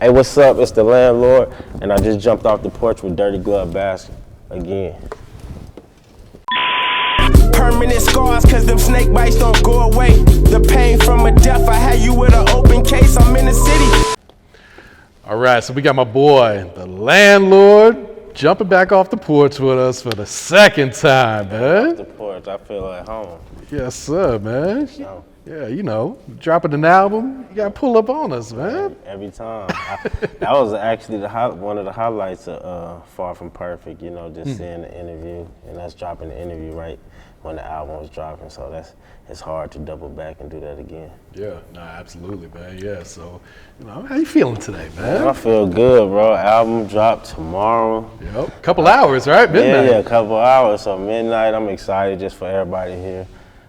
Hey, what's up? It's the landlord, and I just jumped off the porch with dirty glove basket again. Permanent scars, cause them snake bites don't go away. The pain from a death, I had you with an open case, I'm in the city. All right, so we got my boy, the landlord, jumping back off the porch with us for the second time, man. Off the porch, I feel at home. Yes, sir, man. So, Yeah, you know, dropping an album, you gotta pull up on us, man. every time. That was actually one of the highlights of Far From Perfect, you know, just seeing the interview, and that's dropping the interview right when the album was dropping, so it's hard to double back and do that again. Yeah, no, absolutely, man. Yeah, so, you know, how you feeling today, man? I feel good, bro. Album drop tomorrow. Yep, couple hours, right? Midnight. Yeah, a couple hours, so midnight. I'm excited just for everybody to hear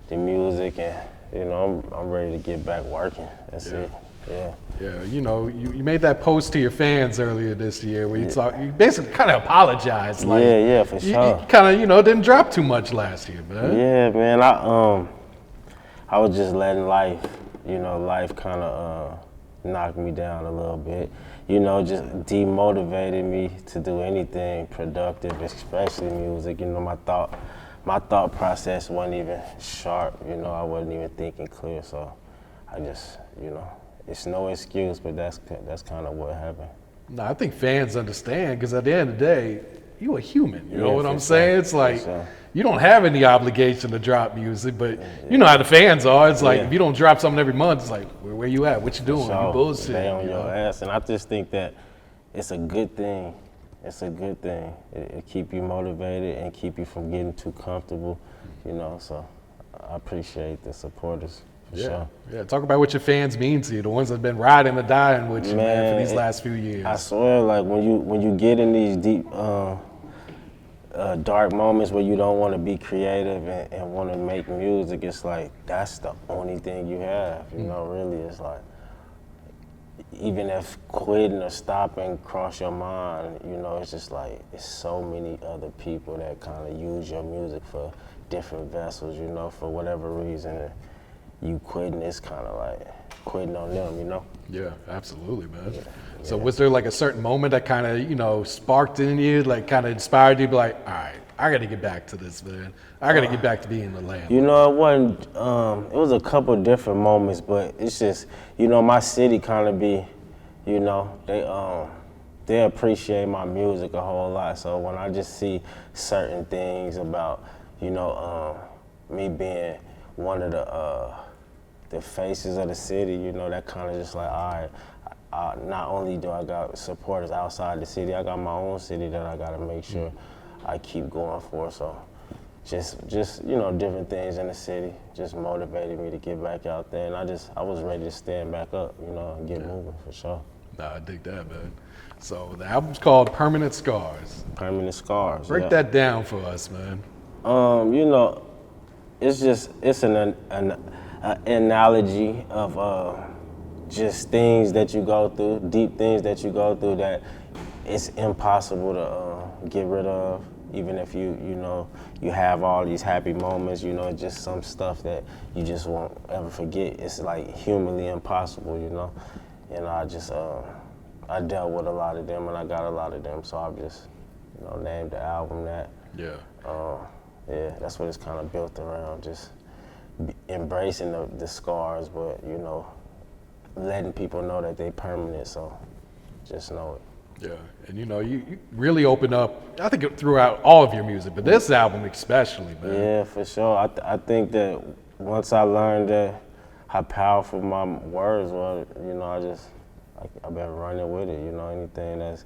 the music, and you know, I'm ready to get back working. That's it. Yeah. Yeah, you know, you made that post to your fans earlier this year where you basically kind of apologized. Like, yeah, for sure. You kind of, you know, didn't drop too much last year, man. Yeah, man. I was just letting life kind of knock me down a little bit. You know, just demotivated me to do anything productive, especially music. You know, my thought process wasn't even sharp. You know, I wasn't even thinking clear. So I just, you know, it's no excuse, but that's kind of what happened. No, I think fans understand because at the end of the day, you a human. You know what I'm for saying? sure, It's like for sure. you don't have any obligation to drop music, but you know how the fans are. It's like if you don't drop something every month, it's like where you at? What you doing? So You bullshit. they on you your know? ass, and I just think that it's a good thing. It's a good thing. It keep you motivated and keep you from getting too comfortable. You know, so I appreciate the supporters. For sure. Yeah. Talk about what your fans mean to you, the ones that have been riding or dying with you, man, for these last few years. I swear, like when you get in these deep, dark moments where you don't want to be creative and want to make music, it's like that's the only thing you have. You know, really, it's like even if quitting or stopping cross your mind, you know, it's just like it's so many other people that kind of use your music for different vessels. You know, for whatever reason. You quitting, it's kind of like quitting on them, you know? Yeah, absolutely, man. Yeah. So was there like a certain moment that kind of, you know, sparked in you, like kind of inspired you to be like, all right, I got to get back to this, man. I got to get back to being the landlord. You know, it wasn't, it was a couple different moments, but it's just, you know, my city kind of be, you know, they appreciate my music a whole lot. So when I just see certain things about, you know, me being one of the faces of the city, you know, that kind of just like, all right, not only do I got supporters outside the city, I got my own city that I gotta make sure I keep going for. So just you know, different things in the city just motivated me to get back out there, and I was ready to stand back up, you know, and get moving for sure. Nah, I dig that, man. So the album's called Permanent Scars. Permanent Scars. Break that down for us, man. You know, it's an analogy of just things that you go through, deep things that you go through that it's impossible to get rid of, even if you know you have all these happy moments. You know, just some stuff that you just won't ever forget. It's like humanly impossible, you know. And I dealt with a lot of them, and I got a lot of them, so I've just, you know, named the album that. Yeah. Yeah, that's what it's kind of built around, just embracing the scars, but, you know, letting people know that they permanent, so just know it. Yeah, and you know, you really open up, I think throughout all of your music, but this album especially, man. Yeah, for sure. I think that once I learned that how powerful my words were, you know, I've been running with it, you know, anything that's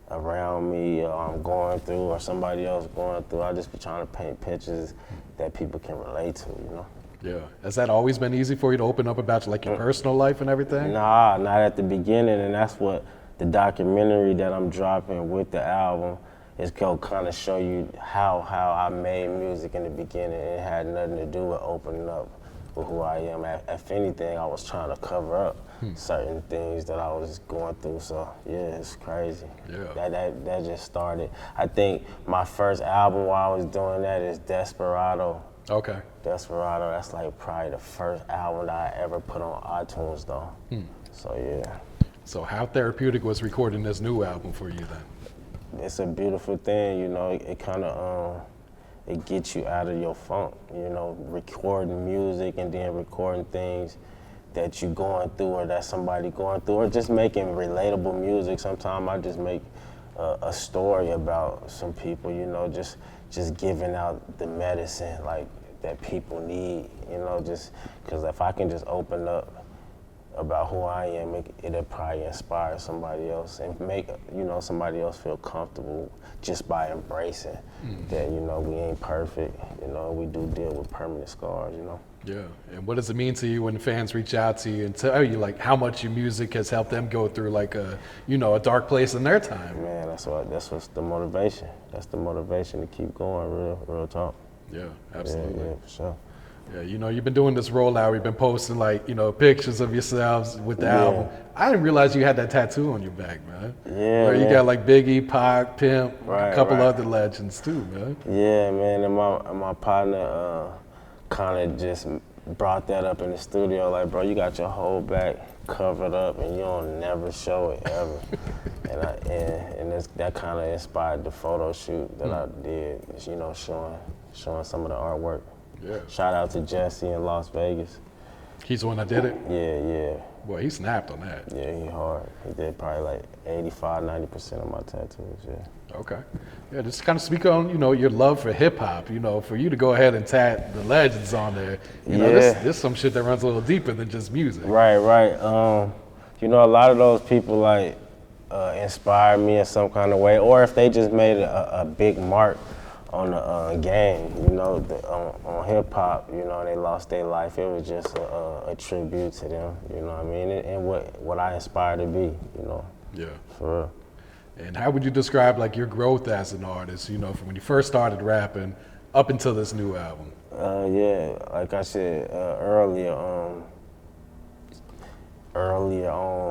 around me or I'm going through or somebody else going through, I just be trying to paint pictures that people can relate to, you know. Yeah. Has that always been easy for you to open up about like your personal life and everything? Nah, not at the beginning, and that's what the documentary that I'm dropping with the album is gonna kind of show you how I made music in the beginning. It had nothing to do with opening up with who I am. If anything, I was trying to cover up certain things that I was going through. So yeah, it's crazy. Yeah. That just started. I think my first album while I was doing that is Desperado. Okay. Desperado, that's like probably the first album that I ever put on iTunes though. So yeah. So how therapeutic was recording this new album for you then? It's a beautiful thing, you know. It kind of it gets you out of your funk, you know. Recording music and then recording things that you going through or that somebody going through, or just making relatable music. Sometimes I just make a story about some people, you know, just giving out the medicine like that people need, you know, just because if I can just open up about who I am, it'll probably inspire somebody else and make, you know, somebody else feel comfortable just by embracing that, you know, we ain't perfect, you know, we do deal with permanent scars, you know. Yeah, and what does it mean to you when fans reach out to you and tell you like how much your music has helped them go through like a, you know, a dark place in their time? Man, that's what's the motivation. That's the motivation to keep going, real talk. Yeah, absolutely. Yeah, for sure. Yeah, you know, you've been doing this rollout. We've been posting like, you know, pictures of yourselves with the album. I didn't realize you had that tattoo on your back, man. Yeah, where you got like Biggie, Pac, Pimp, right, a couple right. other legends too, man. Yeah, man, and my partner kind of just brought that up in the studio, like, bro, you got your whole back covered up and you don't never show it ever. and that kind of inspired the photo shoot that I did, you know, showing some of the artwork. Yeah. Shout out to Jesse in Las Vegas. He's the one that did it? Yeah. Boy, he snapped on that. Yeah, he hard. He did probably like 85-90% of my tattoos, yeah. Okay. Yeah, just kind of speak on, you know, your love for hip hop, you know, for you to go ahead and tat the legends on there. You know, this some shit that runs a little deeper than just music. Right. You know, a lot of those people like inspired me in some kind of way, or if they just made a big mark on the game, you know, on hip hop, you know, they lost their life. It was just a tribute to them, you know what I mean, and what I aspire to be, you know. Yeah. For real. And how would you describe like your growth as an artist, you know, from when you first started rapping up until this new album? Yeah, like I said earlier on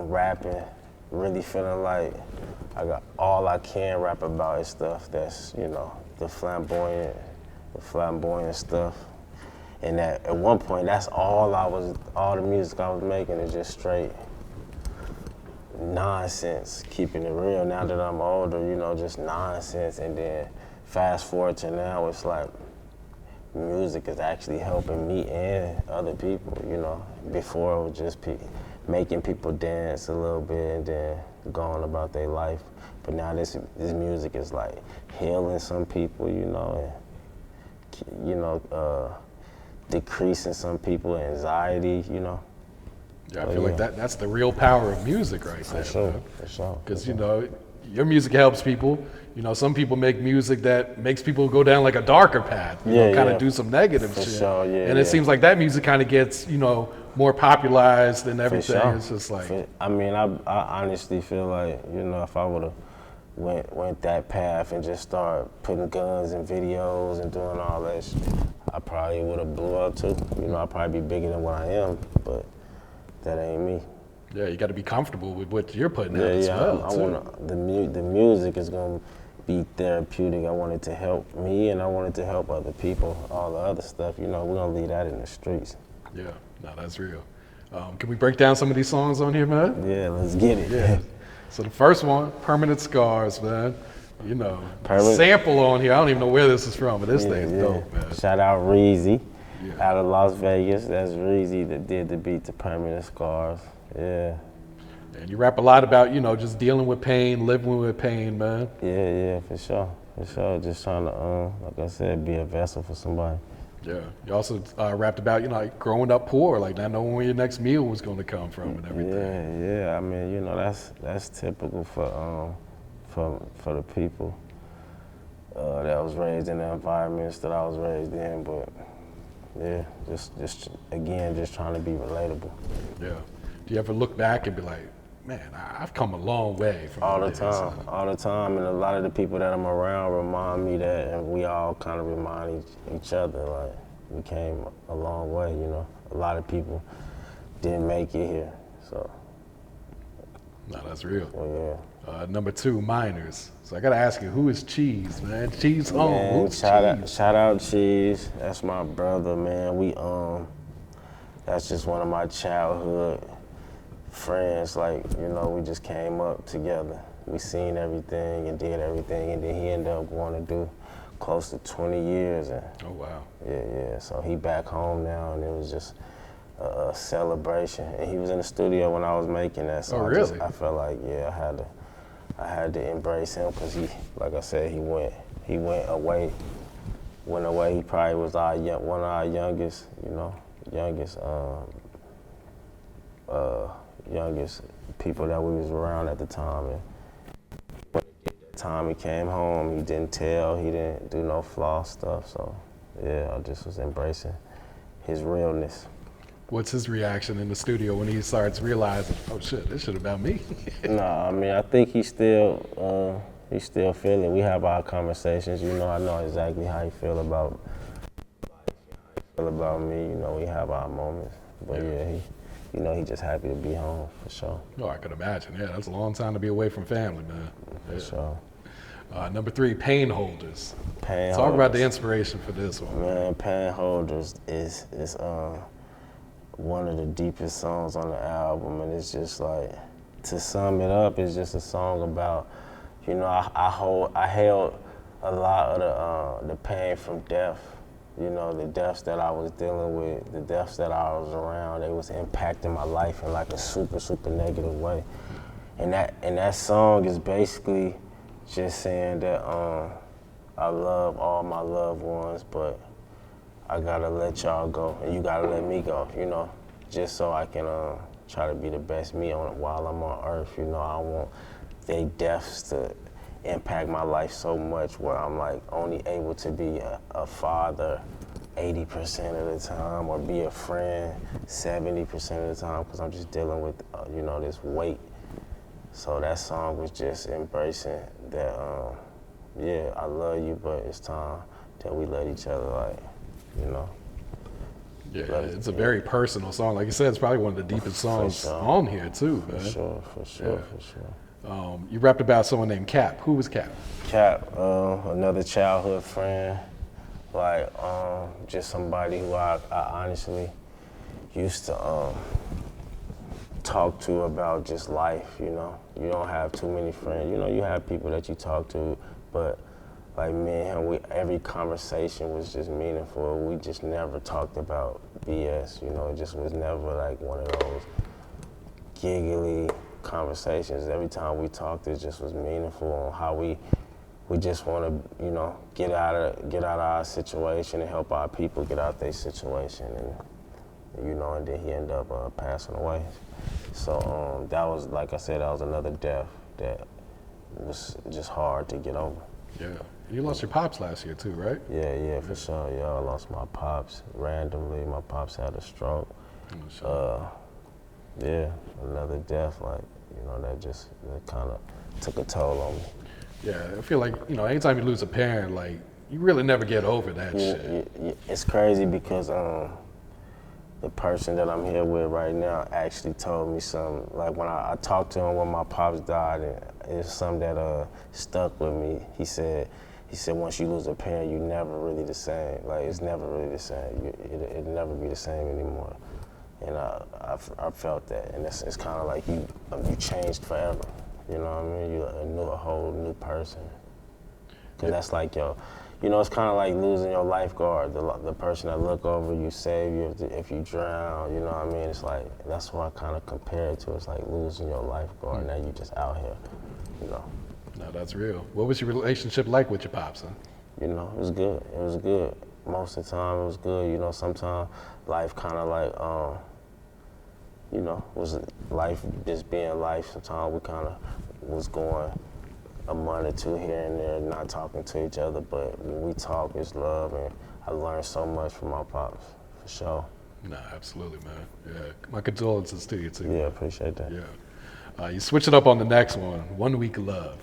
rapping, really feeling like I got all I can rap about is stuff that's, you know, the flamboyant stuff. And that at one point, that's all the music I was making is just straight nonsense, keeping it real. Now that I'm older, you know, just nonsense. And then fast forward to now, it's like music is actually helping me and other people, you know. Before it was just making people dance a little bit and then going about their life. But now this music is like healing some people, you know, and, you know, decreasing some people's anxiety, you know. Yeah, I feel like that's the real power of music right there. For sure. Because, you know, your music helps people. You know, some people make music that makes people go down like a darker path, you know, kind of do some negative shit. Sure, and it seems like that music kind of gets, you know, more popularized and everything. Sure. It's just like... I mean, I honestly feel like, you know, if I would've went that path and just started putting guns in videos and doing all that shit, I probably would've blew up too. You know, I'd probably be bigger than what I am, but that ain't me. Yeah, you got to be comfortable with what you're putting out as well. I want the music is gonna be therapeutic. I want it to help me, and I want it to help other people. All the other stuff, you know, we're gonna leave that in the streets. Yeah, no, that's real. Can we break down some of these songs on here, man? Yeah, let's get it. Yeah. So the first one, Permanent Scars, man. You know, Permanent. Sample on here. I don't even know where this is from, but this thing's dope, man. Shout out Reezy. Out of Las Vegas. That's Reezy that did the beat to Permanent Scars. Yeah. And you rap a lot about, you know, just dealing with pain, living with pain, man. Yeah, for sure. Just trying to, like I said, be a vessel for somebody. Yeah. You also rapped about, you know, like growing up poor, like not knowing where your next meal was going to come from and everything. Yeah. I mean, you know, that's typical for the people that was raised in the environments that I was raised in, but. Yeah, just trying to be relatable. Yeah. Do you ever look back and be like, man, I've come a long way from all the time, and a lot of the people that I'm around remind me that, and we all kind of remind each other, like, we came a long way, you know. A lot of people didn't make it here, so. No, that's real. Well, Number 2, Minors. So I gotta ask you, who is Cheese, man? Cheese home. Man, Who's Cheese? Shout out Cheese. That's my brother, man. We that's just one of my childhood friends, like, you know, we just came up together. We seen everything and did everything, and then he ended up going to do close to 20 years. And Oh, wow. yeah, so he back home now, and it was just a celebration. And he was in the studio when I was making that, so Oh, really? I felt like, yeah, I had to embrace him, because he, like I said, he went away. He probably was one of our youngest, youngest people that we was around at the time. And when that time he came home, he didn't tell, he didn't do no flaw stuff. So yeah, I just was embracing his realness. What's his reaction in the studio when he starts realizing, oh shit, this shit about me? Nah, I mean, I think he's still feeling. We have our conversations. You know, I know exactly how he feel about me. You know, we have our moments. But yeah, he just happy to be home for sure. Oh, I could imagine. Yeah, that's a long time to be away from family, man. For sure. Number 3, pain holders. Pain Talk holders. about the inspiration for this one. Man, Pain Holders is one of the deepest songs on the album, and it's just like, to sum it up, it's just a song about, you know, I held a lot of the pain from death. You know, the deaths that I was dealing with, the deaths that I was around, they was impacting my life in like a super, super negative way. And that song is basically just saying that I love all my loved ones, but I gotta let y'all go, and you gotta let me go, you know, just so I can try to be the best me while I'm on earth. You know, I don't want they deaths to impact my life so much where I'm like only able to be a father 80% of the time, or be a friend 70% of the time, because I'm just dealing with you know, this weight. So that song was just embracing that, yeah, I love you, but it's time that we let each other, like, you know. Yeah, it's a very personal song. Like you said, it's probably one of the deepest songs on here too, man. For sure. You rapped about someone named Cap. Who was Cap? Cap, another childhood friend, like just somebody who I honestly used to talk to about just life, you know. You don't have too many friends. You know, you have people that you talk to, but like me and him, every conversation was just meaningful. We just never talked about BS, you know. It just was never like one of those giggly conversations. Every time we talked, it just was meaningful on how we just want to, you know, get out of our situation and help our people get out their situation, and you know, and then he ended up passing away. So that was, like I said, that was another death that was just hard to get over. Yeah. You lost your pops last year too, right? Yeah, for sure. Yeah, I lost my pops randomly. My pops had a stroke. Yeah, another death, like, you know, that kind of took a toll on me. Yeah, I feel like, you know, anytime you lose a parent, like, you really never get over that shit. It's crazy because the person that I'm here with right now actually told me something. Like, when I talked to him when my pops died, and it's something that stuck with me. He said, once you lose a parent, you're never really the same. Like, it's never really the same. It'll never be the same anymore. And I felt that, and it's kind of like you changed forever. You know what I mean? You're a whole new person. Cause that's like you know, it's kind of like losing your lifeguard, the person that look over you, save you if you drown. You know what I mean? It's like, that's what I kind of compare it to. It's like losing your lifeguard. Now you just out here, you know. No, that's real. What was your relationship like with your pops, huh? You know, it was good. It was good. Most of the time, it was good. You know, sometimes life kind of like, you know, was life just being life. Sometimes we kind of was going a month or two here and there, not talking to each other. But when we talk, it's love, and I learned so much from my pops, for sure. Nah, absolutely, man. Yeah, my condolences to you too. Yeah, appreciate that. Yeah. You switch it up on the next one. 1 week of love.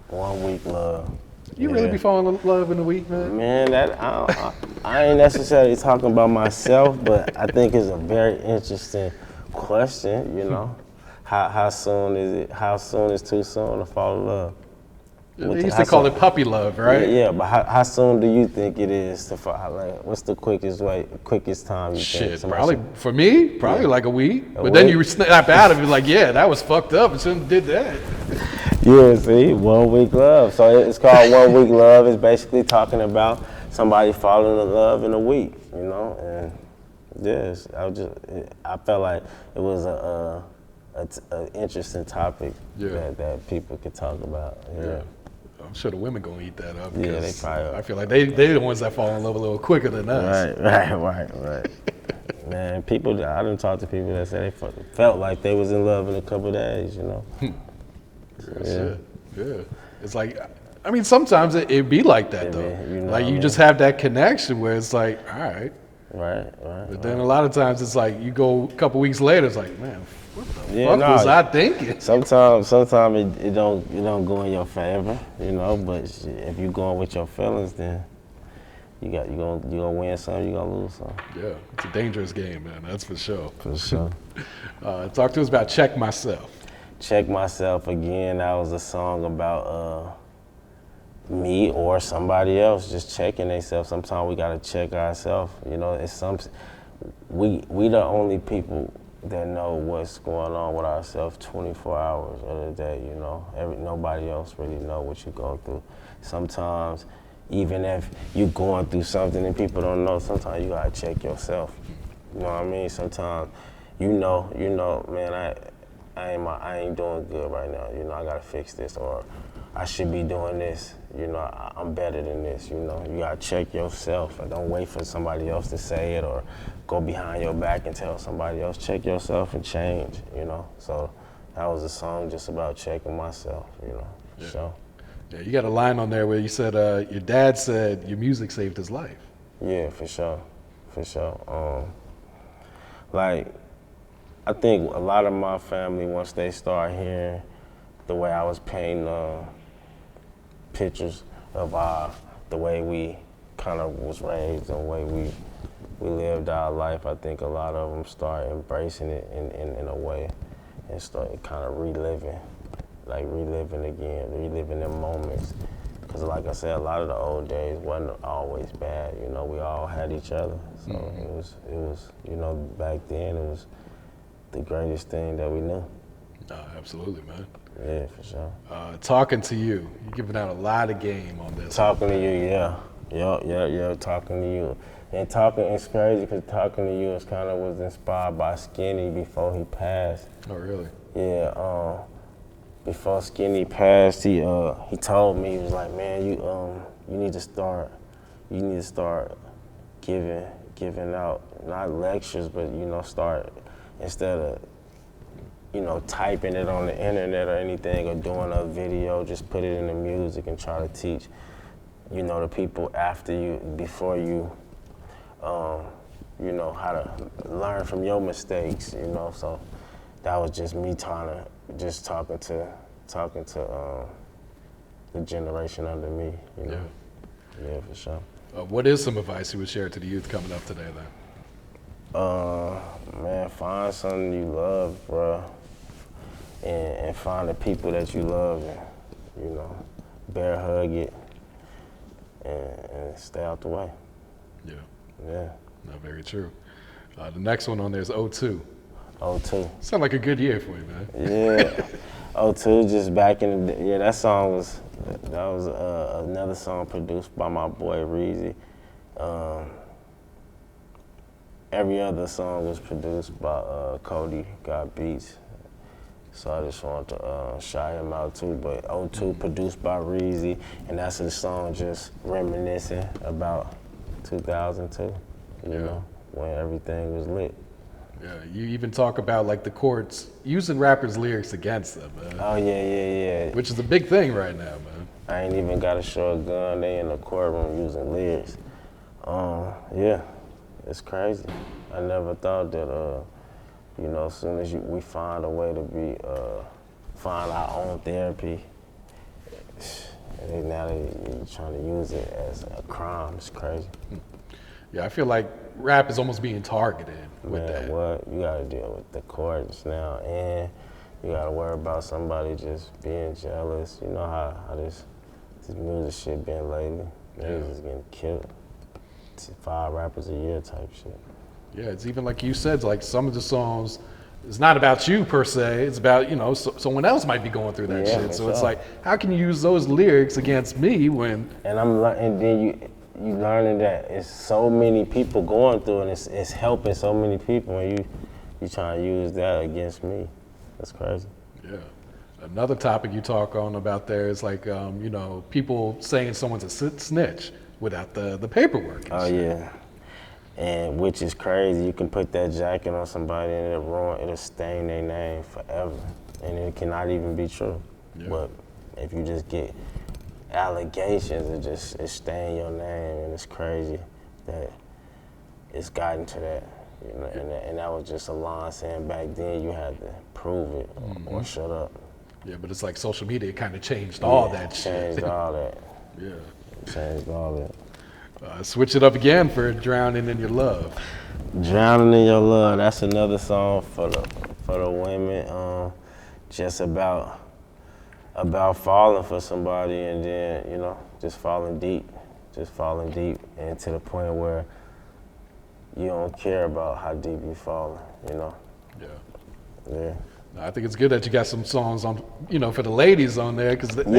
1 week love. You really be falling in love in a week, man? Man, I ain't necessarily talking about myself, but I think it's a very interesting question, you know. How soon is it? How soon is too soon to fall in love? They used to call it puppy love, right? Yeah, but how soon do you think it is to find? Like, what's the quickest time you think? Shit, somebody probably should- for me, probably like a week. But week? then you snap out of it like, yeah, that was fucked up. I shouldn't have did that. Yeah, see, 1 week love. So it's called 1 week love. It's basically talking about somebody falling in love in a week, you know. And yes, I felt like it was an interesting topic that people could talk about. Yeah. I'm sure the women gonna eat that up. Yeah, they probably are. I feel like they're the ones that fall in love a little quicker than us. Right. Man, I done talked to people that said they felt like they was in love in a couple of days, you know. Yeah. It's like, I mean, sometimes it be like that though. You know like what I you mean? just have that connection where it's like, all right. Right. But then a lot of times it's like you go a couple weeks later, it's like, man, what the fuck was I thinking? Sometimes it don't go in your favor, you know. But if you going with your feelings, then you gonna win some, you gonna lose some. Yeah, it's a dangerous game, man. That's for sure. For sure. Talk to us about Check Myself. Check Myself again. That was a song about me or somebody else just checking themselves. Sometimes we gotta check ourselves. You know, we the only people that know what's going on with ourselves 24 hours of the day. You know, nobody else really know what you go through. Sometimes, even if you're going through something and people don't know, sometimes you gotta check yourself. You know what I mean? Sometimes, you know, man, I ain't doing good right now. You know, I gotta fix this, or I should be doing this. You know, I'm better than this. You know, you gotta check yourself. And don't wait for somebody else to say it or go behind your back and tell somebody else. Check yourself and change. You know, so that was a song just about checking myself. You know, so. Yeah, you got a line on there where you said your dad said your music saved his life. Yeah, for sure. Like, I think a lot of my family, once they start hearing the way I was painting pictures of the way we kind of was raised and the way we lived our life, I think a lot of them start embracing it in a way and start kind of reliving again, reliving them moments. Because like I said, a lot of the old days wasn't always bad. You know, we all had each other. So it was, you know, back then it was the greatest thing that we knew. Absolutely, man. Yeah, for sure. Talking to you, you're giving out a lot of game on this. Talking to you, yeah. Talking to you. And it's crazy because talking to you was inspired by Skinny before he passed. Oh, really? Yeah, before Skinny passed, he told me, he was like, man, you need to start giving out, not lectures, but, you know, start, instead of, you know, typing it on the internet or anything or doing a video, just put it in the music and try to teach, you know, the people after you, before you, you know, how to learn from your mistakes, you know. So that was just me talking to the generation under me, you know. Yeah, for sure. What is some advice you would share to the youth coming up today, then? Man, find something you love, bro, and find the people that you love, and, you know, bear hug it, and stay out the way. Yeah. Yeah. No, very true. The next one on there is 02. 02. Sound like a good year for you, man. Yeah. 02, just back in the day. Yeah, that was another song produced by my boy Reezy. Every other song was produced by Cody Got Beats. So I just wanted to shout him out too. But 02 produced by Reezy, and that's the song just reminiscing about 2002, you know, when everything was lit. Yeah, you even talk about like the courts using rappers' lyrics against them, man. Oh yeah. Which is a big thing right now, man. I ain't even got to show a gun. They in the courtroom using lyrics. Yeah, it's crazy. I never thought that, you know, as soon as we find a way to find our own therapy, and now they trying to use it as a crime. It's crazy. Yeah, I feel like rap is almost being targeted with that. What? You gotta deal with the courts now, and you gotta worry about somebody just being jealous. You know how this this music shit been lately. Niggas is getting killed. 5 rappers a year type shit. Yeah, it's even like you said, like some of the songs, it's not about you per se. It's about, you know, someone else might be going through that shit. So it's like, how can you use those lyrics against me when? And then you learning that it's so many people going through, and it's helping so many people, and you trying to use that against me. That's crazy. Yeah. Another topic you talk on about there is like, you know, people saying someone's a snitch without the paperwork. Oh yeah. And which is crazy. You can put that jacket on somebody and it'll stain their name forever. And it cannot even be true. Yeah. But if you just get allegations, it stain your name, and it's crazy that it's gotten to that. You know, and that was just a line saying back then you had to prove it or shut up. Yeah, but it's like social media kind of changed all that shit. Changed all that. Yeah. Changed all that. Switch it up again for Drowning in Your Love. Drowning in Your Love, that's another song for the women, just about falling for somebody, and then, you know, just falling deep, and to the point where you don't care about how deep you falling, you know? Yeah. Yeah. I think it's good that you got some songs on, you know, for the ladies on there, because they be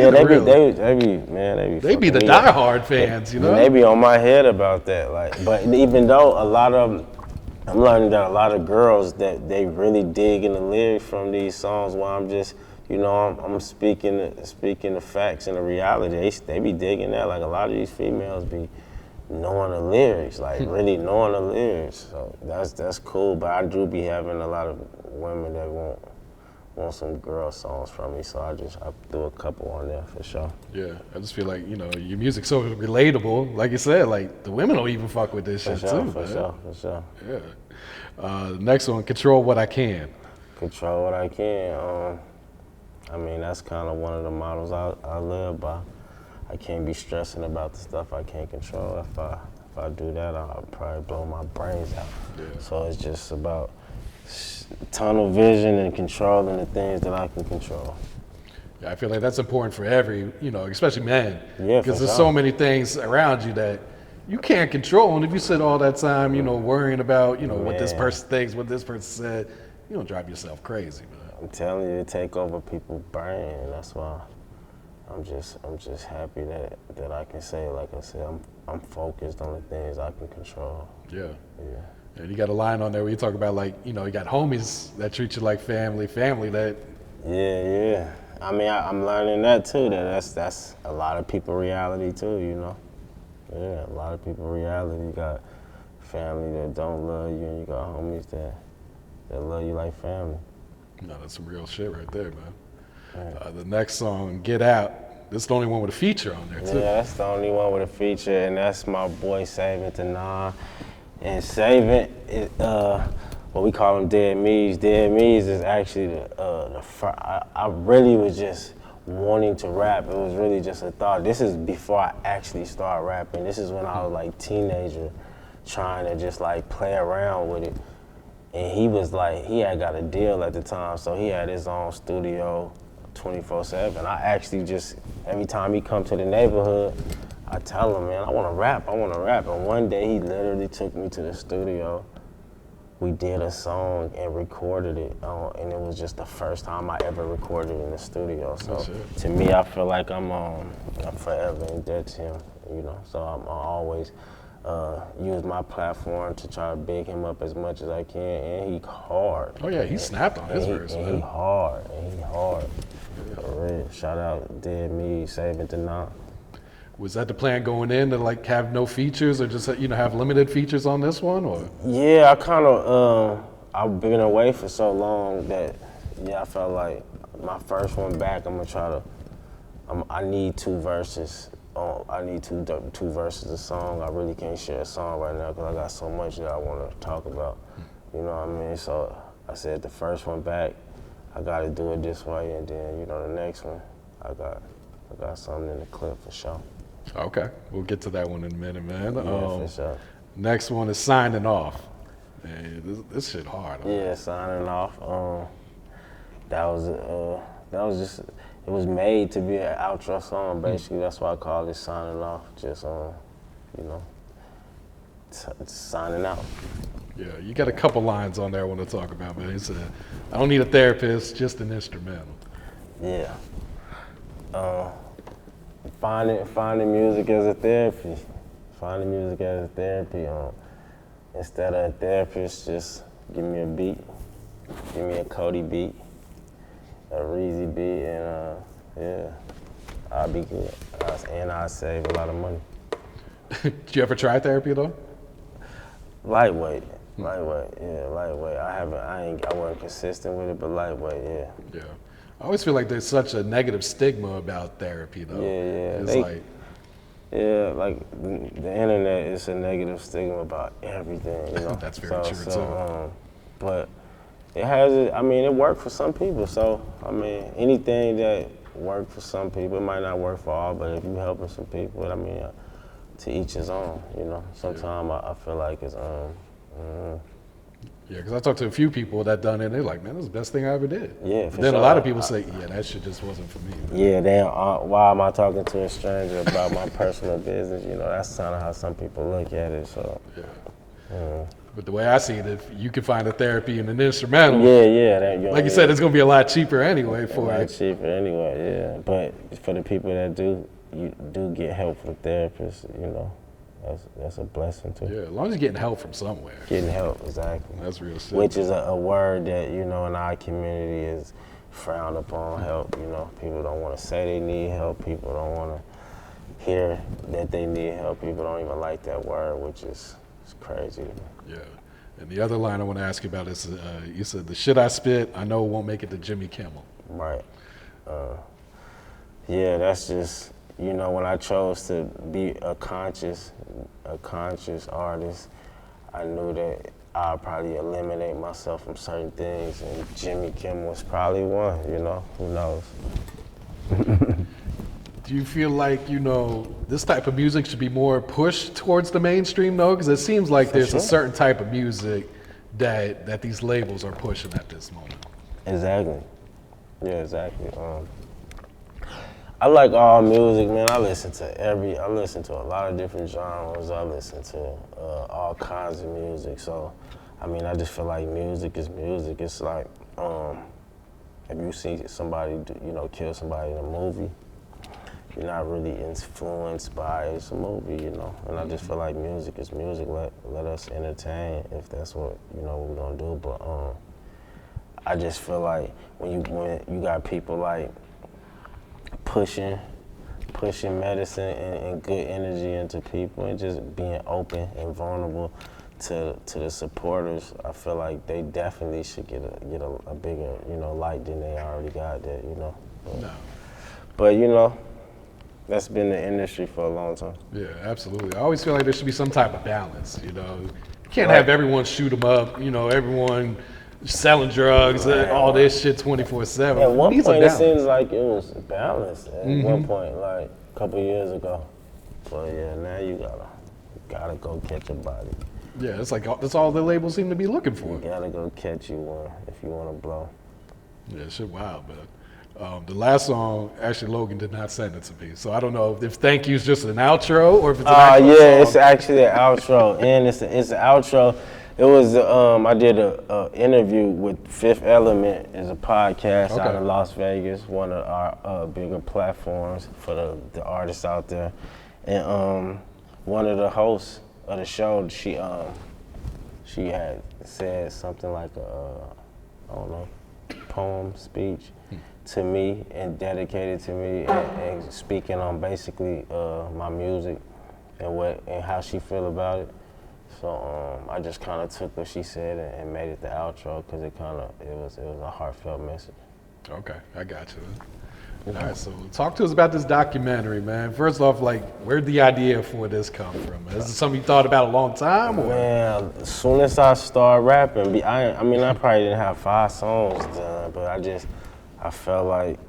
the diehard fans, you know. They be on my head about that, like. But even though a lot of them, I'm learning that a lot of girls that they really dig in the lyrics from these songs. While I'm just, you know, I'm speaking the facts and the reality. They be digging that. Like a lot of these females be knowing the lyrics, like really knowing the lyrics. So that's cool. But I do be having a lot of women that want some girl songs from me, so I threw a couple on there for sure. Yeah, I just feel like, you know, your music's so relatable. Like you said, like the women don't even fuck with this shit too. For sure. Yeah. Next one, Control What I Can. Control What I Can. I mean, that's kind of one of the models I live by. I can't be stressing about the stuff I can't control. If I do that, I'll probably blow my brains out. Yeah. So it's just about tunnel vision and controlling the things that I can control. Yeah, I feel like that's important for every, you know, especially men. Yeah, because there's so many things around you that you can't control. And if you sit all that time, you know, worrying about, you know, what this person thinks, what this person said, you don't drive yourself crazy, man. I'm telling you, it take over people's brain, and that's why I'm just happy that I can say, like I said, I'm focused on the things I can control. Yeah. Yeah. And you got a line on there where you talk about, like, you know, you got homies that treat you like family that. Yeah. I mean, I'm learning that too. That's a lot of people reality too. You know. Yeah, a lot of people reality. You got family that don't love you, and you got homies that love you like family. No, that's some real shit right there, man. Yeah. The next song, Get Out. This is the only one with a feature on there too. Yeah, that's the only one with a feature, and that's my boy Savant and And Savant, what we call them Dead Me's. Dead Me's is actually I really was just wanting to rap. It was really just a thought. This is before I actually started rapping. This is when I was like teenager, trying to just like play around with it. And he was like, he had got a deal at the time, so he had his own studio 24/7. I actually just, every time he come to the neighborhood, I tell him, man, I wanna rap. And one day he literally took me to the studio. We did a song and recorded it, and it was just the first time I ever recorded in the studio. So to me, I feel like I'm forever in debt to him, you know. So I'm always use my platform to try to big him up as much as I can, and he hard. Oh yeah, he snapped on his verse. And he hard. Yeah. For real. Shout out Dead Me, Savant and Not. Was that the plan going in to like have no features, or just, you know, have limited features on this one, or? Yeah, I kind of I've been away for so long that I felt like my first one back, I'm gonna try to. I need 2 verses. I need two verses of song. I really can't share a song right now because I got so much that I want to talk about. You know what I mean? So I said the first one back, I got to do it this way, and then, you know, the next one, I got something in the clip for sure. Okay, we'll get to that one in a minute, man. Yeah, for sure. Next one is Signing Off. Man, this shit hard. Yeah, Signing Off. That was that was just, it was made to be an outro song, basically. That's why I call it signing off, just, you know, signing out. Yeah, you got a couple lines on there I want to talk about, man. He said, I don't need a therapist, just an instrumental. Yeah. Finding music as a therapy. Finding music as a therapy. Instead of a therapist, just give me a beat. Give me a Cody beat, a Reezy beat, and yeah, I'll be good. And I'll save a lot of money. Did you ever try therapy though? Lightweight. Lightweight. I wasn't consistent with it, but lightweight, yeah. Yeah. I always feel like there's such a negative stigma about therapy though. Yeah. It's like the internet is a negative stigma about everything, you know. That's very true too. But it has, I mean, it worked for some people. So, I mean, anything that worked for some people, it might not work for all, but if you're helping some people, I mean, to each his own, you know. Sometimes I feel like it's, Yeah, because I talked to a few people that done it, and they're like, man, this is the best thing I ever did. Yeah, But then a lot of people say, yeah, that shit just wasn't for me. Yeah, damn, why am I talking to a stranger about my personal business? You know, that's kind of how some people look at it, so. Yeah. But the way I see it, if you can find a therapy in an instrumental, like you said, it's going to be a lot cheaper anyway for a you. lot cheaper anyway, yeah. But for the people that do get help from therapists, you know, that's a blessing too. Yeah, as long as you're getting help from somewhere. Getting help, exactly. That's real shit. Which is a word that, you know, in our community is frowned upon, help, you know. People don't want to say they need help. People don't want to hear that they need help. People don't even like that word, which is crazy to me. Yeah. And the other line I want to ask you about is, you said, the shit I spit, I know won't make it to Jimmy Kimmel. Right. Yeah, that's just, you know, when I chose to be a conscious artist, I knew that I'd probably eliminate myself from certain things, and Jimmy Kimmel was probably one, you know, who knows. Do you feel like, you know, this type of music should be more pushed towards the mainstream though? Because it seems like there's a certain type of music that these labels are pushing at this moment. Exactly. Yeah, exactly. I like all music, man. I listen to a lot of different genres. I listen to all kinds of music. So, I mean, I just feel like music is music. It's like, if you see somebody, you know, kill somebody in a movie, you're not really influenced by it. It's a movie, you know. And I just feel like music is music. Let us entertain if that's what, you know, we're gonna do. But I just feel like when you got people like pushing medicine and good energy into people and just being open and vulnerable to the supporters, I feel like they definitely should get a bigger, you know, light than they already got there, you know. But you know, that's been the industry for a long time. Yeah, absolutely. I always feel like there should be some type of balance, you know. You can't have everyone shoot them up, you know, everyone selling drugs, all this shit 24/7. At one point, it seems like it was balanced. At one point, like a couple years ago. But yeah, now you gotta go catch a body. Yeah, it's like that's all the labels seem to be looking for. You gotta go catch you one if you want to blow. Yeah, shit wild, but the last song, actually Logan did not send it to me, so I don't know if Thank You is just an outro or if it's an actual song. It's actually an outro, and it's an outro. It was I did a interview with Fifth Element, is a podcast out of Las Vegas, one of our bigger platforms for the artists out there, and one of the hosts of the show, she had said something like I don't know, poem, speech to me and dedicated to me and speaking on basically my music and how she feel about it. So I just kind of took what she said and made it the outro because it was a heartfelt message. Okay, I got you. All right, so talk to us about this documentary, man. First off, like, where'd the idea for this come from? Is it something you thought about a long time? Or? Man, as soon as I started rapping, I mean, I probably didn't have 5 songs done, but I felt like,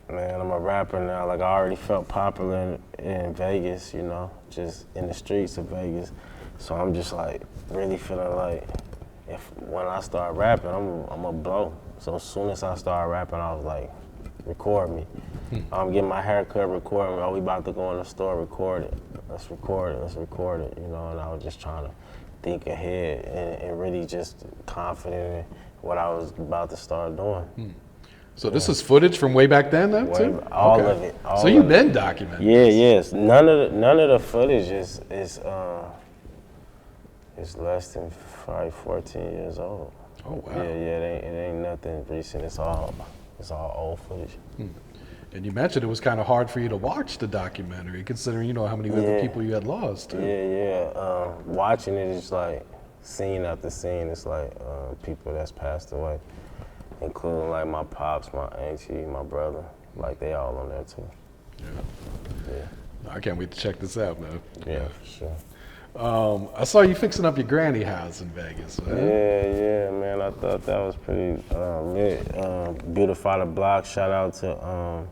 man, I'm a rapper now. Like, I already felt popular in Vegas, you know, just in the streets of Vegas. So I'm just like really feeling like when I start rapping, I'm gonna blow. So as soon as I started rapping, I was like, record me. I'm getting my hair cut, record me. Oh, we about to go in the store, record it. Let's record it, you know, and I was just trying to think ahead and really just confident in what I was about to start doing. So this is footage from way back then, though, too? All of it. So you've been documenting. Yeah, yes. None of the footage is less than probably 14 years old. Oh wow. Yeah, it ain't nothing recent. It's all old footage. And you mentioned it was kind of hard for you to watch the documentary, considering you know how many other people you had lost, too. Yeah. Watching it is like scene after scene. It's like people that's passed away, including like my pops, my auntie, my brother. Like they all on there too. Yeah. I can't wait to check this out, man. Yeah, for sure. I saw you fixing up your granny house in Vegas, man. Yeah, man. I thought that was pretty lit. Beautify the block. Shout out to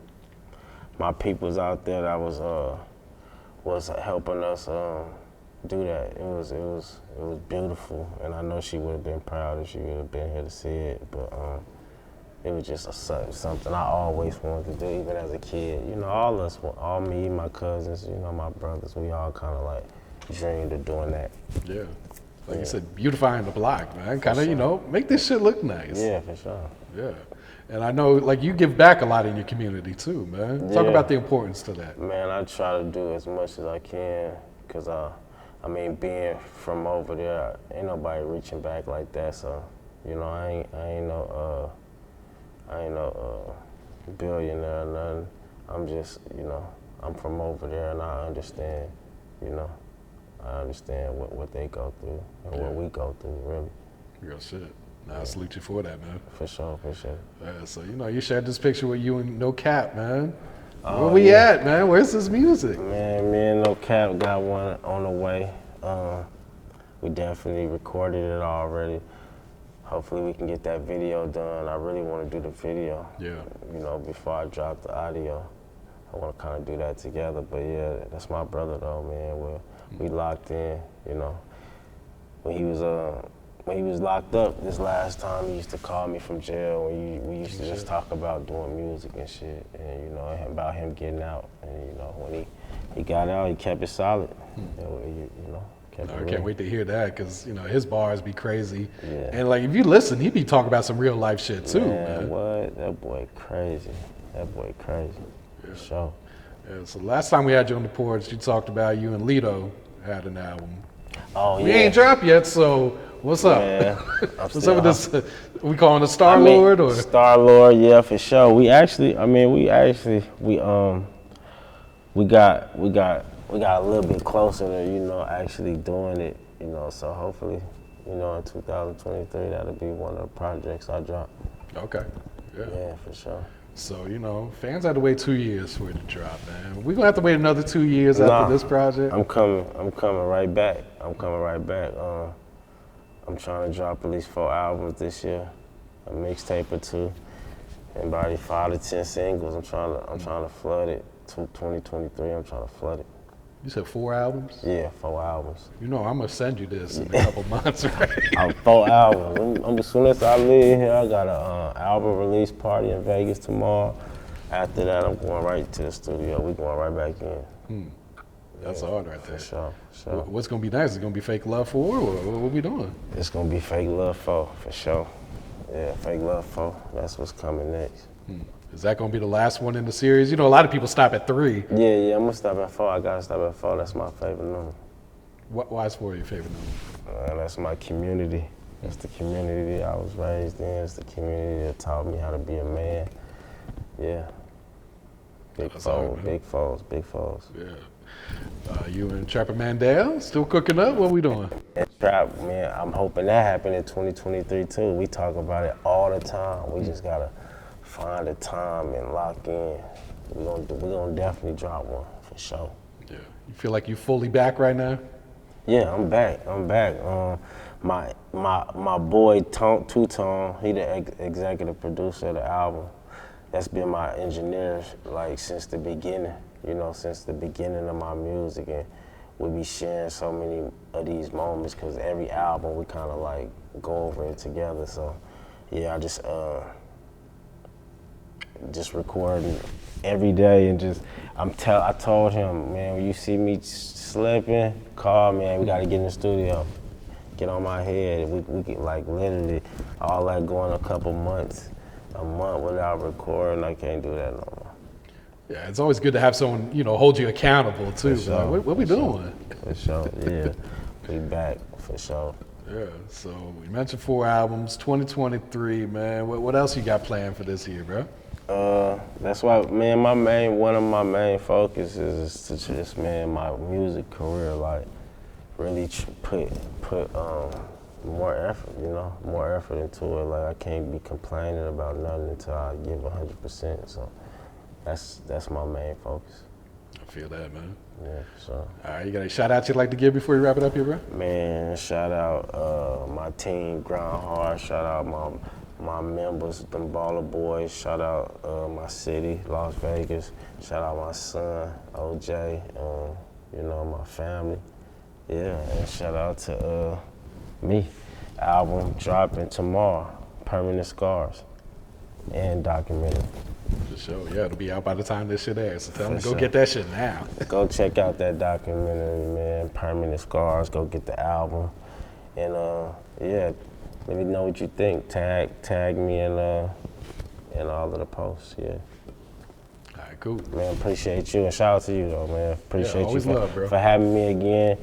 my peoples out there that was helping us do that. It was beautiful, and I know she would have been proud if she would have been here to see it. But it was just something I always wanted to do, even as a kid. You know, all me, my cousins, you know, my brothers, we all kind of like dreamed of doing that. Yeah. Like you said, beautifying the block, man. Kind of, you know, make this shit look nice. Yeah, for sure. Yeah. And I know, like, you give back a lot in your community, too, man. Talk about the importance to that. Man, I try to do as much as I can, because, I mean, being from over there, ain't nobody reaching back like that, so, you know, I ain't no billionaire or nothing. I'm just, you know, I'm from over there, and I understand, you know, what they go through and what we go through, really. Real shit. I salute you for that, man. For sure. Yeah, so, you know, you shared this picture with you and NoCap, man. Where we at, man? Where's this music? Man, me and NoCap got one on the way. We definitely recorded it already. Hopefully we can get that video done. I really want to do the video. Yeah. You know, before I drop the audio. I want to kind of do that together. But yeah, that's my brother though, man. We locked in, you know. When he was locked up this last time, he used to call me from jail. We used to just talk about doing music and shit, and you know, about him getting out. And you know, when he got out, he kept it solid. You know, kept it real. I can't wait to hear that, because you know his bars be crazy. Yeah. And like if you listen, he be talking about some real life shit too. Man, what? That boy crazy. For sure. Yeah, so last time we had you on the porch, you talked about you and Lito had an album. Oh yeah. We ain't dropped yet, so what's up? Man, what's up with this? We calling it StarLord or StarLord? Yeah, for sure. We got a little bit closer to, you know, actually doing it, you know. So hopefully, you know, in 2023 that'll be one of the projects I drop. Okay. Yeah, for sure. So, you know, fans had to wait 2 years for it to drop, man. We're gonna have to wait another 2 years after this project. I'm coming right back. I'm trying to drop at least 4 albums this year, a mixtape or 2, and probably 5 to 10 singles. I'm trying to flood it. 2023, I'm trying to flood it. You said 4 albums? Yeah, 4 albums. You know, I'm gonna send you this in a couple months, right? 4 albums. As soon as I leave here, I got an album release party in Vegas tomorrow. After that, I'm going right to the studio. We're going right back in. That's hard right there. For sure. What's gonna be nice? Is it gonna be Fake Love 4, or what we doing? It's gonna be Fake Love 4, for sure. Yeah, Fake Love 4. That's what's coming next. Is that gonna be the last one in the series? You know, a lot of people stop at 3. Yeah, I'm gonna stop at 4. I gotta stop at 4. That's my favorite number. Why is 4 your favorite number? That's my community. That's the community I was raised in. It's the community that taught me how to be a man. Yeah. Big foes. Yeah. You and Trapper Mandel still cooking up? What we doing? Trap, man, I'm hoping that happen in 2023 too. We talk about it all the time. We just gotta find a time and lock in. We're gonna definitely drop one for sure. Yeah. You feel like you fully back right now? Yeah, I'm back. My boy Two Tone, he the executive producer of the album. That's been my engineer like since the beginning. You know, since the beginning of my music, and we be sharing so many of these moments because every album we kind of like go over it together. So, yeah, I just just recording every day and just, I told him, man, when you see me slipping, call me, we gotta get in the studio. Get on my head. We get like literally all that going a month without recording. I can't do that no more. Yeah, it's always good to have someone, hold you accountable too. Sure. Like, what we doing? For sure, yeah. We back, for sure. Yeah, so we mentioned 4 albums, 2023, man. What else you got planned for this year, bro? That's why, man, one of my main focuses is to just, man, my music career, like, really put more effort, more effort into it. Like, I can't be complaining about nothing until I give 100%, so that's my main focus. I feel that, man. Yeah, so. All right, you got a shout out you'd like to give before you wrap it up here, bro? Man, shout out my team, Grind Hard. Shout out my members, them Baller Boys. Shout out my city, Las Vegas. Shout out my son, OJ. My family. Yeah, and shout out to me. Album dropping tomorrow, Permanent Scars, and documentary. For sure, yeah, it'll be out by the time this shit airs. So tell them to go sure. get that shit now. Go check out that documentary, man. Permanent Scars. Go get the album, and yeah, let me know what you think. Tag me in all of the posts. Yeah. All right, cool. Man, appreciate you, and shout out to you though, man. Appreciate always you love, bro. for having me again.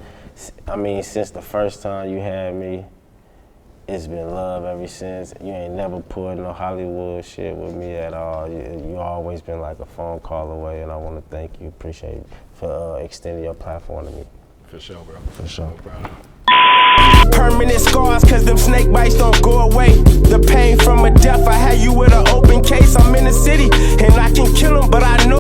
I mean, since the first time you had me, it's been love ever since. You ain't never pulled no Hollywood shit with me at all. You always been like a phone call away, and I want to thank you. Appreciate you for extending your platform to me. For sure, bro. For sure. No problem. Permanent scars, cause them snake bites don't go away. The pain from a death, I had you with an open case. I'm in the city, and I can kill 'em, but I know